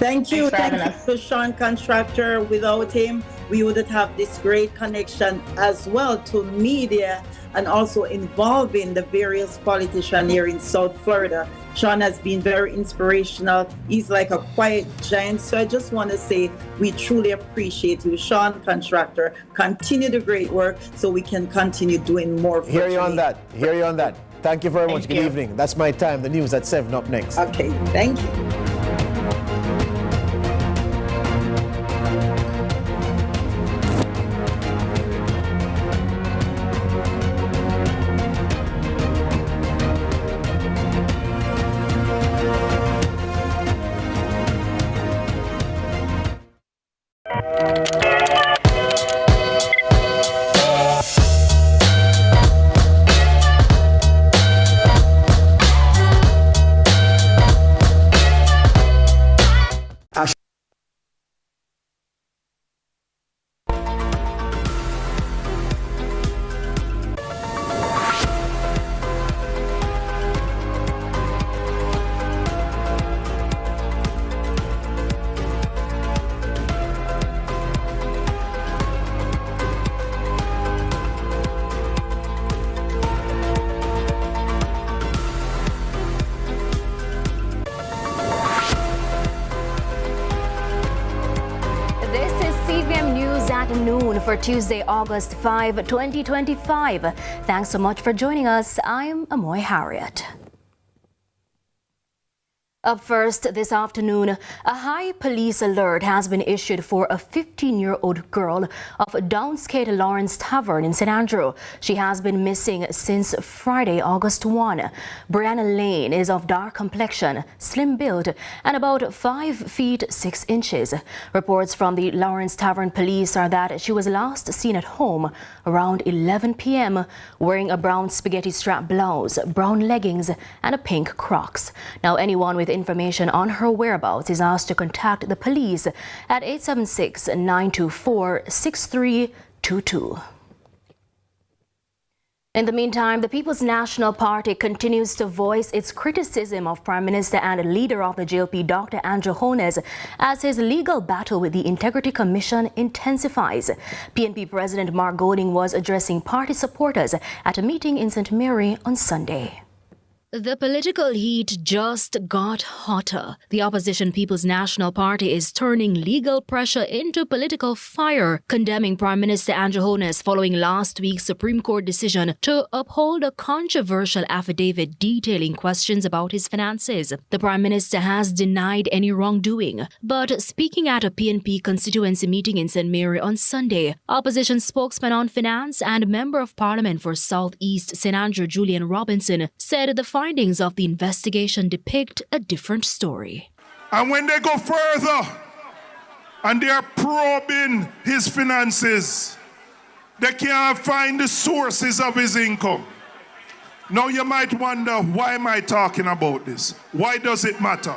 Thank you. Thanks for having Thank us. you to Sean Contractor. Without him, we wouldn't have this great connection as well to media and also involving the various politicians here in South Florida. Sean has been very inspirational. He's like a quiet giant. So I just want to say we truly appreciate you, Sean Contractor. Continue the great work so we can continue doing more. Hear you on that. Hear you on that. Thank you very much. Thank Good you. evening. That's my time. The news at 7 up next. Okay, thank you. CVM News at noon for Tuesday, August 5, 2025. Thanks so much for joining us. I'm Amoy Harriet. Up first this afternoon, a high police alert has been issued for a 15-year-old girl of Downsgate Lawrence Tavern in St. Andrew. She has been missing since Friday, August 1. Brianna Lane is of dark complexion, slim build, and about 5 feet 6 inches. Reports from the Lawrence Tavern police are that she was last seen at home around 11 p.m. wearing a brown spaghetti strap blouse, brown leggings, and a pink Crocs. Now, anyone with information on her whereabouts is asked to contact the police at 876-924-6322. In the meantime, the People's National Party continues to voice its criticism of Prime Minister and leader of the GOP, Dr. Andrew Holness, as his legal battle with the Integrity Commission intensifies. PNP President Mark Golding was addressing party supporters at a meeting in St. Mary on Sunday. The political heat just got hotter. The opposition People's National Party is turning legal pressure into political fire, condemning Prime Minister Andrew Holness following last week's Supreme Court decision to uphold a controversial affidavit detailing questions about his finances. The Prime Minister has denied any wrongdoing, but speaking at a PNP constituency meeting in St. Mary on Sunday, opposition spokesman on finance and Member of Parliament for South East St. Andrew Julian Robinson said the findings of the investigation depict a different story. And when they go further and they are probing his finances, they can't find the sources of his income. Now you might wonder, why am I talking about this? Why does it matter?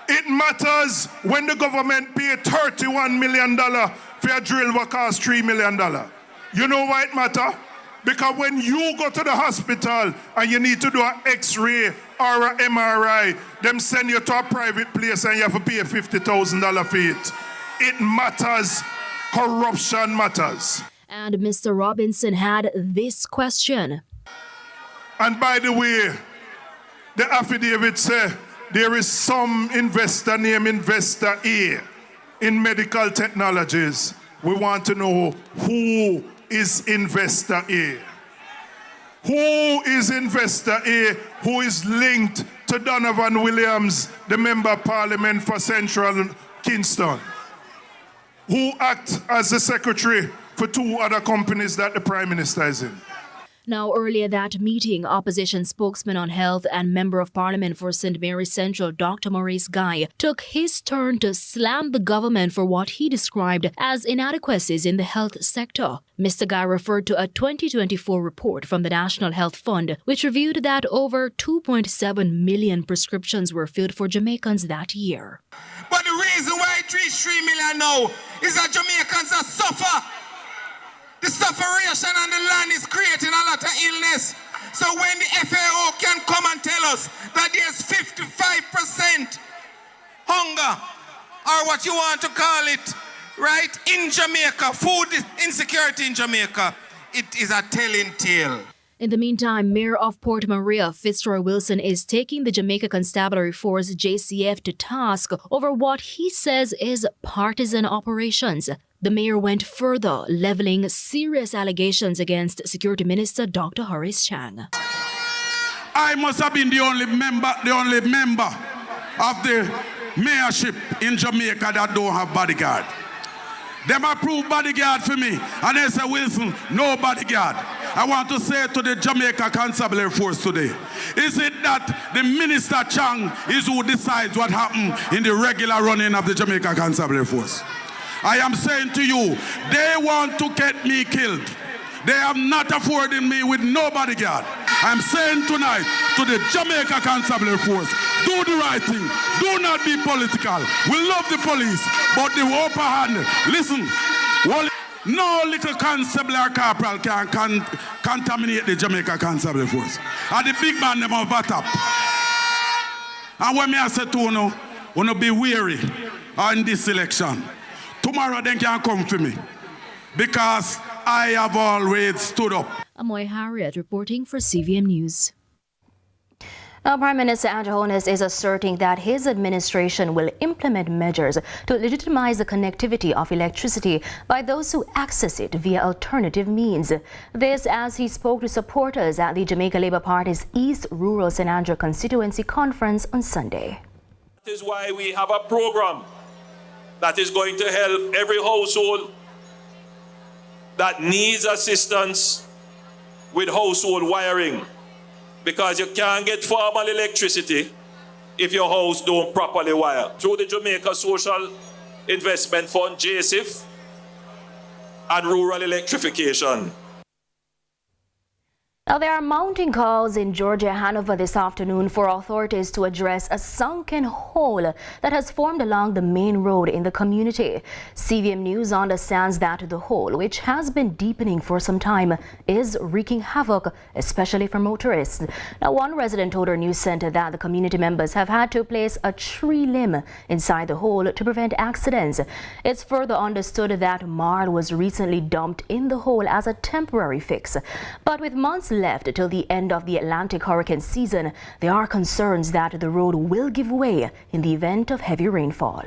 It matters when the government pay $31 million for a drill that costs $3 million. You know why it matters? Because when you go to the hospital and you need to do an X-ray or an MRI, them send you to a private place and you have to pay $50,000 for it. It matters. Corruption matters. And Mr. Robinson had this question. And by the way, the affidavit says there is some investor named Investor A in medical technologies. We want to know who is Investor A. Who is Investor A who is linked to Donovan Williams, the Member of Parliament for Central Kingston, who acts as the secretary for 2 other companies that the Prime Minister is in? Now, earlier that meeting, opposition spokesman on health and Member of Parliament for St. Mary Central, Dr. Maurice Guy, took his turn to slam the government for what he described as inadequacies in the health sector. Mr. Guy referred to a 2024 report from the National Health Fund, which reviewed that over 2.7 million prescriptions were filled for Jamaicans that year. But the reason why it reached 3 million now is that Jamaicans are suffer. The sufferation on the land is creating a lot of illness. So when the FAO can come and tell us that there's 55% hunger or what you want to call it, right? In Jamaica, food insecurity in Jamaica, it is a telling tale. In the meantime, Mayor of Port Maria, Fitzroy Wilson, is taking the Jamaica Constabulary Force JCF to task over what he says is partisan operations. The mayor went further, leveling serious allegations against Security Minister Dr. Horace Chang. I must have been the only member of the mayorship in Jamaica that don't have bodyguard. Them approve bodyguard for me, and they say, Wilson, no bodyguard. I want to say to the Jamaica Constabulary Force today, is it that the Minister Chang is who decides what happened in the regular running of the Jamaica Constabulary Force? I am saying to you, they want to get me killed. They have not afforded me with no bodyguard. I'm saying tonight to the Jamaica Constabulary Force, do the right thing. Do not be political. We love the police, but the upper hand, listen, no little constable or corporal can contaminate the Jamaica Constabulary Force. And the big man, them have bat up. And when I say to you, be wary in this election. Tomorrow they can come for me, because I have always stood up. Amoy Harriet reporting for CVM News. Now, Prime Minister Andrew Holness is asserting that his administration will implement measures to legitimize the connectivity of electricity by those who access it via alternative means. This as he spoke to supporters at the Jamaica Labour Party's East Rural St. Andrew Constituency Conference on Sunday. That is why we have a program that is going to help every household that needs assistance with household wiring, because you can't get formal electricity if your house don't properly wire. Through the Jamaica Social Investment Fund, JSIF, and Rural Electrification. Now, there are mounting calls in Georgia, Hanover this afternoon for authorities to address a sunken hole that has formed along the main road in the community. CVM News understands that the hole, which has been deepening for some time, is wreaking havoc, especially for motorists. Now, one resident told our news center that the community members have had to place a tree limb inside the hole to prevent accidents. It's further understood that marl was recently dumped in the hole as a temporary fix. But with months left till the end of the Atlantic hurricane season, there are concerns that the road will give way in the event of heavy rainfall.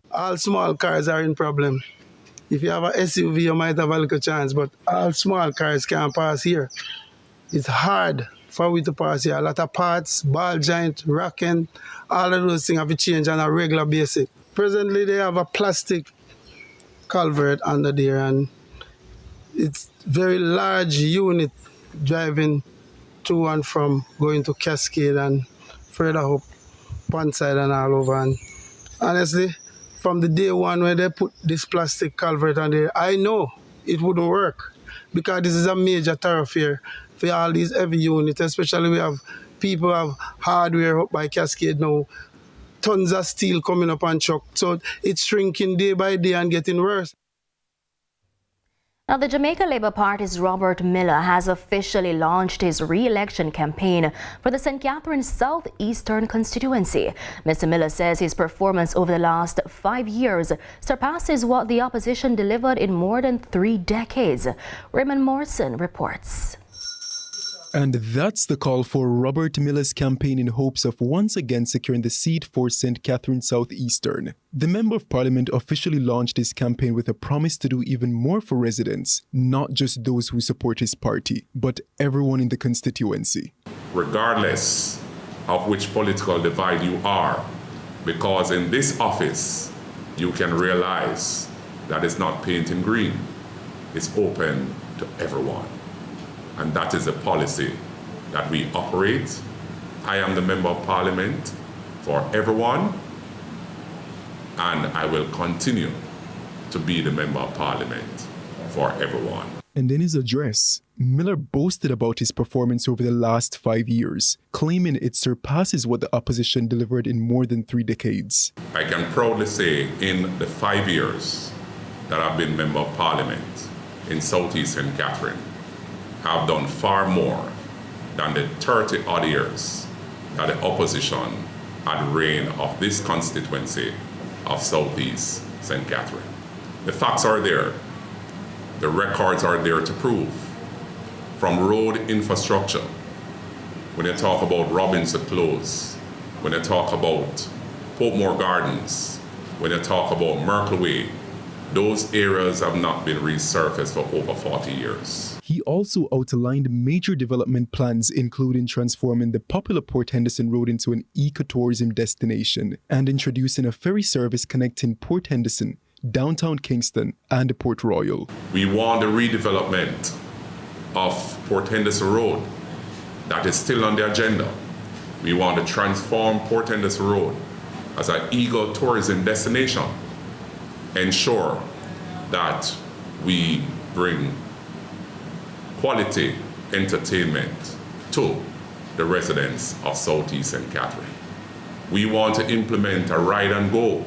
All small cars are in problem. If you have an SUV, you might have a little chance, but all small cars can't pass here. It's hard for we to pass here. A lot of parts, ball joint, rocking, all of those things have to change on a regular basis. Presently, they have a plastic culvert under there, and it's very large unit driving to and from, going to Cascade and further up Pondside and all over. And honestly, from the day one when they put this plastic culvert on there, I know it wouldn't work, because this is a major thoroughfare for all these heavy units, especially we have people have hardware up by Cascade now, tons of steel coming up on truck, so it's shrinking day by day and getting worse. Now, the Jamaica Labour Party's Robert Miller has officially launched his re-election campaign for the St. Catharines Southeastern constituency. Mr. Miller says his performance over the last 5 years surpasses what the opposition delivered in more than 3 decades. Raymond Morrison reports. And that's the call for Robert Miller's campaign in hopes of once again securing the seat for St. Catharines Southeastern. The Member of Parliament officially launched his campaign with a promise to do even more for residents, not just those who support his party, but everyone in the constituency. Regardless of which political divide you are, because in this office, you can realize that it's not painting green, it's open to everyone. And that is a policy that we operate. I am the Member of Parliament for everyone, and I will continue to be the Member of Parliament for everyone. And in his address, Miller boasted about his performance over the last 5 years, claiming it surpasses what the opposition delivered in more than 3 decades. I can proudly say in the 5 years that I've been Member of Parliament in Southeast St. Catharines, have done far more than the 30 odd years that the opposition had reign of this constituency of Southeast St. Catherine. The facts are there. The records are there to prove. From road infrastructure, when you talk about Robinson Close, when you talk about Portmore Gardens, when you talk about Merkle Way, those areas have not been resurfaced for over 40 years. He also outlined major development plans, including transforming the popular Port Henderson Road into an ecotourism destination and introducing a ferry service connecting Port Henderson, downtown Kingston, and Port Royal. We want the redevelopment of Port Henderson Road. That is still on the agenda. We want to transform Port Henderson Road as an ecotourism destination. Ensure that we bring quality entertainment to the residents of Southeast St. Catherine. We want to implement a ride and go.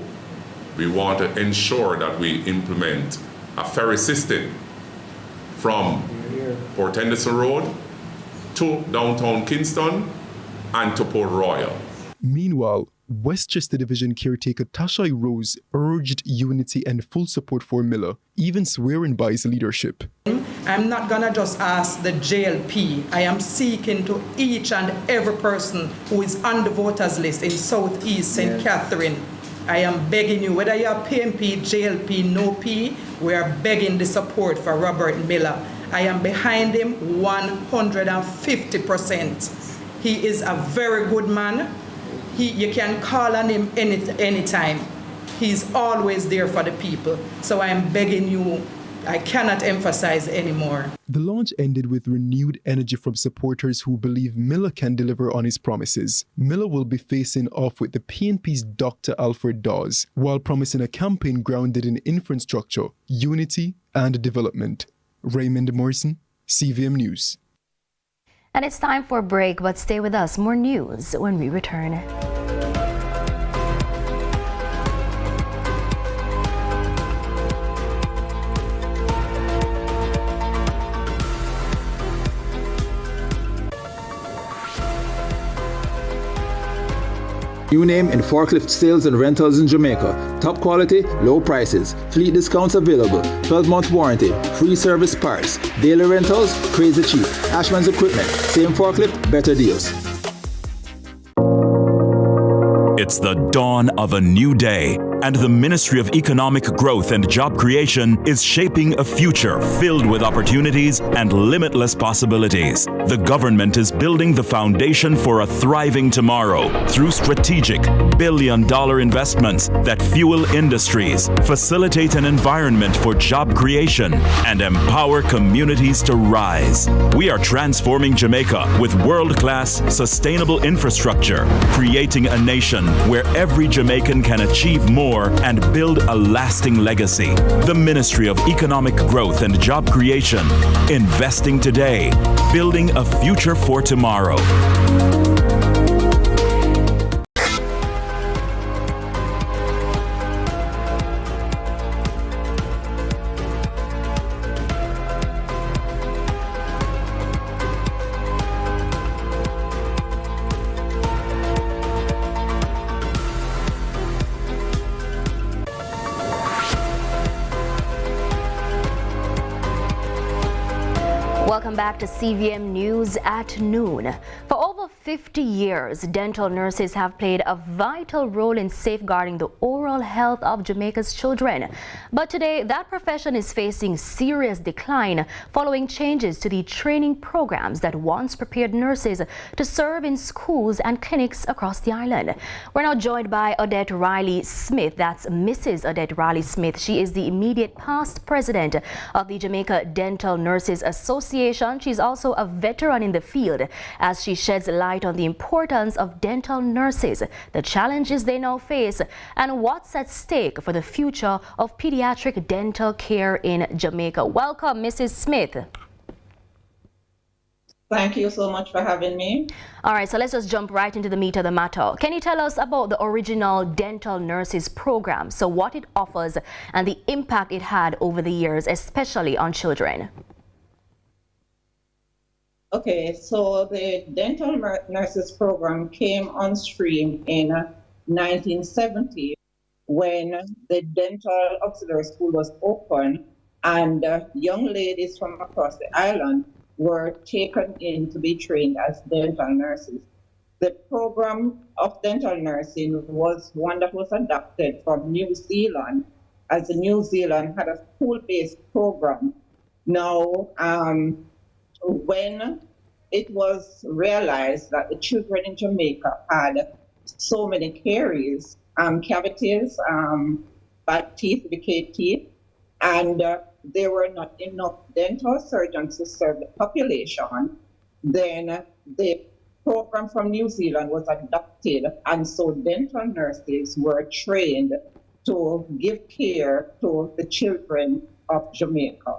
We want to ensure that we implement a ferry system from Port Henderson Road to downtown Kingston and to Port Royal. Meanwhile, Westchester Division caretaker Tashai Rose urged unity and full support for Miller, even swearing by his leadership. I'm not gonna just ask the JLP. I am seeking to each and every person who is on the voters list in Southeast St. Catherine. I am begging you, whether you're PMP, JLP, no P, we are begging the support for Robert Miller. I am behind him 150%. He is a very good man. You can call on him anytime. He's always there for the people. So I am begging you, I cannot emphasize anymore. The launch ended with renewed energy from supporters who believe Miller can deliver on his promises. Miller will be facing off with the PNP's Dr. Alfred Dawes, while promising a campaign grounded in infrastructure, unity, and development. Raymond Morrison, CVM News. And it's time for a break, but stay with us. More news when we return. New name in forklift sales and rentals in Jamaica. Top quality, low prices. Fleet discounts available. 12-month warranty. Free service parts. Daily rentals, crazy cheap. Ashman's Equipment. Same forklift, better deals. It's the dawn of a new day, and the Ministry of Economic Growth and Job Creation is shaping a future filled with opportunities and limitless possibilities. The government is building the foundation for a thriving tomorrow through strategic billion-dollar investments that fuel industries, facilitate an environment for job creation, and empower communities to rise. We are transforming Jamaica with world-class, sustainable infrastructure, creating a nation where every Jamaican can achieve more and build a lasting legacy. The Ministry of Economic Growth and Job Creation, investing today, building a future for tomorrow. Welcome back to CVM News at noon. For over 50 years, dental nurses have played a vital role in safeguarding the oral health of Jamaica's children. But today, that profession is facing serious decline following changes to the training programs that once prepared nurses to serve in schools and clinics across the island. We're now joined by Adet Riley-Smith. That's Mrs. Adet Riley-Smith. She is the immediate past president of the Jamaica Dental Nurses Association. She's also a veteran in the field as she sheds light on the importance of dental nurses, the challenges they now face, and what's at stake for the future of pediatric dental care in Jamaica. Welcome, Mrs. Smith. Thank you so much for having me. All right, so let's just jump right into the meat of the matter. Can you tell us about the original dental nurses program, so what it offers and the impact it had over the years, especially on children? Okay, so the dental nurses program came on stream in 1970 when the dental auxiliary school was open and young ladies from across the island were taken in to be trained as dental nurses. The program of dental nursing was one that was adopted from New Zealand, as New Zealand had a school-based program. Now, when it was realized that the children in Jamaica had so many caries, cavities, bad teeth, decayed teeth, and there were not enough dental surgeons to serve the population, then the program from New Zealand was adopted, and so dental nurses were trained to give care to the children of Jamaica.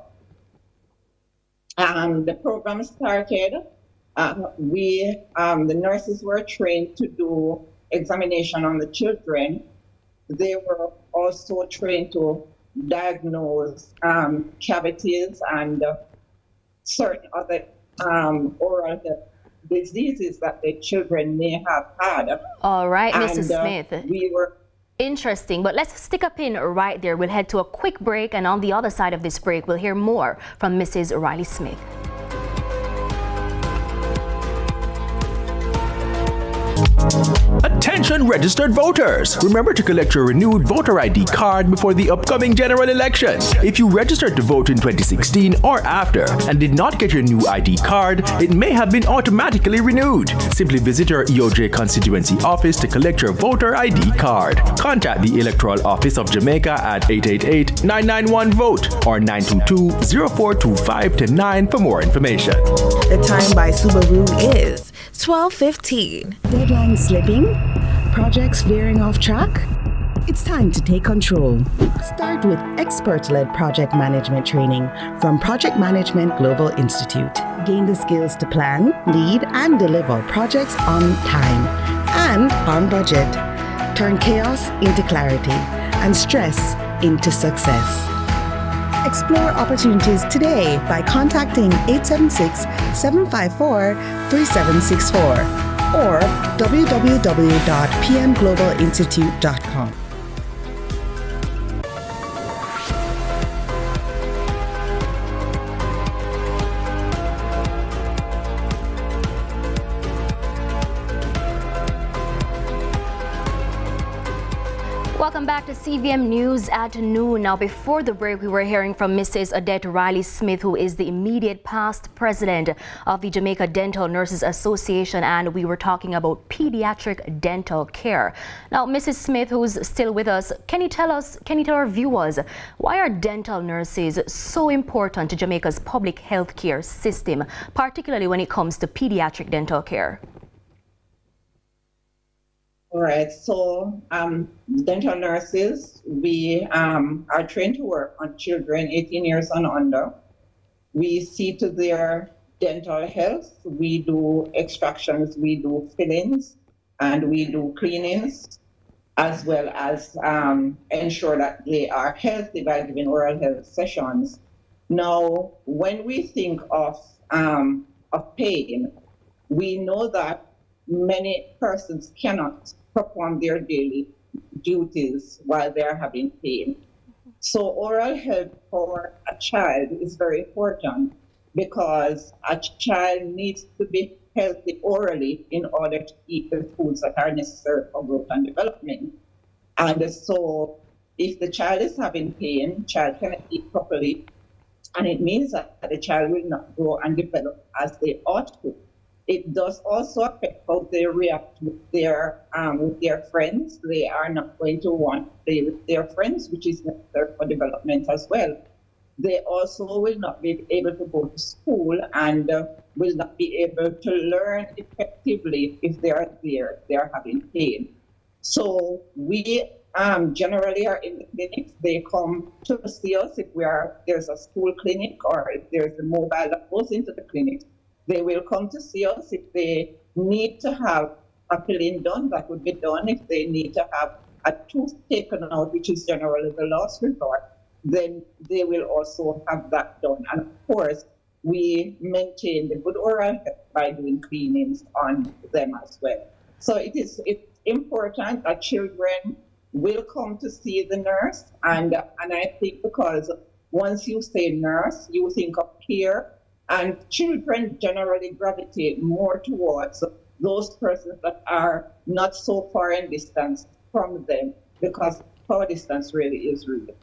The program started, the nurses were trained to do examination on the children. They were also trained to diagnose cavities and certain other oral diseases that the children may have had. All right, And, Mrs. Smith. We were Interesting, but let's stick a pin right there. We'll head to a quick break, and on the other side of this break, we'll hear more from Mrs. Riley Smith. Attention registered voters! Remember to collect your renewed voter ID card before the upcoming general election. If you registered to vote in 2016 or after and did not get your new ID card, it may have been automatically renewed. Simply visit your EOJ constituency office to collect your voter ID card. Contact the Electoral Office of Jamaica at 888-991-VOTE or 922-0425-9 for more information. The time by Subaru is 12:15. Deadline slipping? Projects veering off track? It's time to take control. Start with expert-led project management training from Project Management Global Institute. Gain the skills to plan, lead, and deliver projects on time and on budget. Turn chaos into clarity and stress into success. Explore opportunities today by contacting 876-754-3764 or www.pmglobalinstitute.com. Welcome back to CVM News at noon. Now, before the break, we were hearing from Mrs. Adet Riley Smith, who is the immediate past president of the Jamaica Dental Nurses Association, and we were talking about pediatric dental care. Now, Mrs. Smith, who's still with us, can you tell our viewers, why are dental nurses so important to Jamaica's public health care system, particularly when it comes to pediatric dental care? All right, so dental nurses, we are trained to work on children 18 years and under. We see to their dental health. We do extractions, we do fillings, and we do cleanings, as well as ensure that they are healthy by giving oral health sessions. Now, when we think of pain, we know that many persons cannot perform their daily duties while they are having pain. So oral health for a child is very important because a child needs to be healthy orally in order to eat the foods that are necessary for growth and development. And so if the child is having pain, child cannot eat properly, and it means that the child will not grow and develop as they ought to. It does also affect how they react with their friends. They are not going to want to play with their friends, which is necessary for development as well. They also will not be able to go to school and will not be able to learn effectively if they are there, they are having pain. So we generally are in the clinics. They come to see us if there's a school clinic or if there's a mobile that goes into the clinic. They will come to see us if they need to have a filling done, that would be done. If they need to have a tooth taken out, which is generally the last resort, then they will also have that done. And of course, we maintain the good oral health by doing cleanings on them as well. So it's important that children will come to see the nurse. And I think because once you say nurse, you think of care, and children generally gravitate more towards those persons that are not so far in distance from them, because far distance really is real.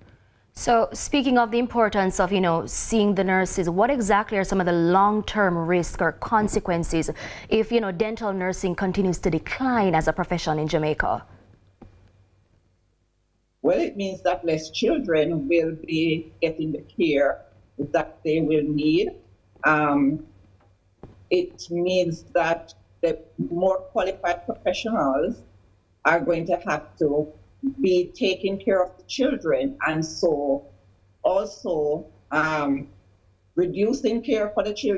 So speaking of the importance of, seeing the nurses, what exactly are some of the long-term risks or consequences if, dental nursing continues to decline as a profession in Jamaica? Well, it means that less children will be getting the care that they will need. It means that the more qualified professionals are going to have to be taking care of the children, and so also reducing care for the children.